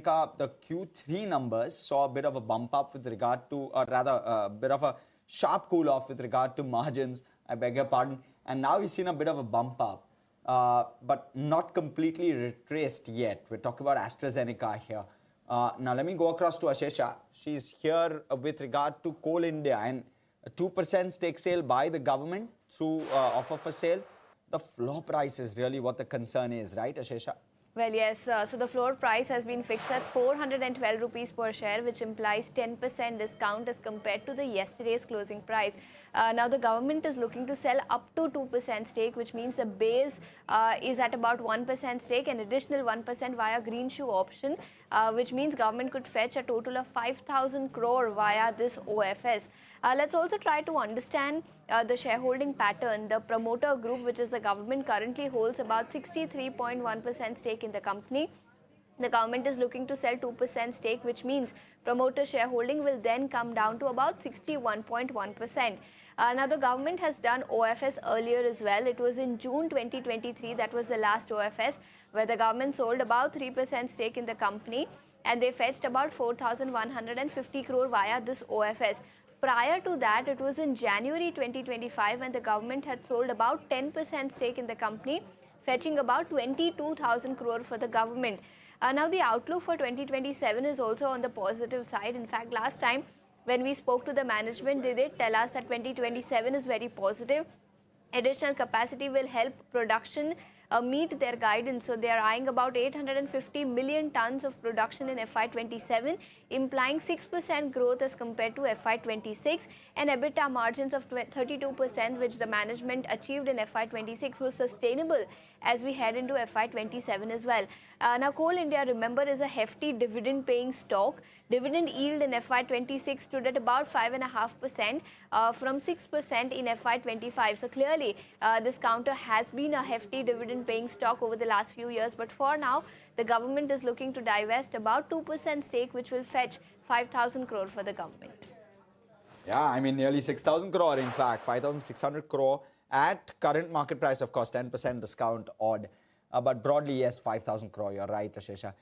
AstraZeneca, the Q3 numbers saw a bit of a bump up with regard to, or rather a bit of a sharp cool off with regard to margins, I beg your pardon. And now we've seen a bit of a bump up, but not completely retraced yet. We're talking about AstraZeneca here. Now let me go across to Ashesha. She's here with regard to Coal India and a 2% stake sale by the government through offer for sale. The floor price is really what the concern is, right, Ashesha? Well, yes. So the floor price has been fixed at 412 rupees per share, which implies 10% discount as compared to the yesterday's closing price. Now, the government is looking to sell up to 2% stake, which means the base is at about 1% stake, and additional 1% via green shoe option, which means government could fetch a total of 5,000 crore via this OFS. Let's also try to understand the shareholding pattern. The promoter group, which is the government, currently holds about 63.1% stake in the company. The government is looking to sell 2% stake, which means promoter shareholding will then come down to about 61.1%. Now, the government has done OFS earlier as well. It was in June 2023, that was the last OFS, where the government sold about 3% stake in the company, and they fetched about 4,150 crore via this OFS. Prior to that, it was in January 2025 when the government had sold about 10% stake in the company, fetching about 22,000 crore for the government. Now, the outlook for 2027 is also on the positive side. In fact, last time when we spoke to the management, they did tell us that 2027 is very positive. Additional capacity will help production meet their guidance. So they are eyeing about 850 million tons of production in FY27, implying 6% growth as compared to FY26, and EBITDA margins of 32%, which the management achieved in FY26, was sustainable as we head into FY27 as well. Now, Coal India, remember, is a hefty dividend paying stock. Dividend yield in FY26 stood at about 5.5% from 6% in FY25. So clearly, this counter has been a hefty dividend paying stock over the last few years. But for now, the government is looking to divest about 2% stake, which will fetch 5,000 crore for the government. Yeah, I mean nearly 6,000 crore, in fact, 5,600 crore at current market price, of course, 10% discount odd. But broadly, yes, 5,000 crore, you're right, Ashesha.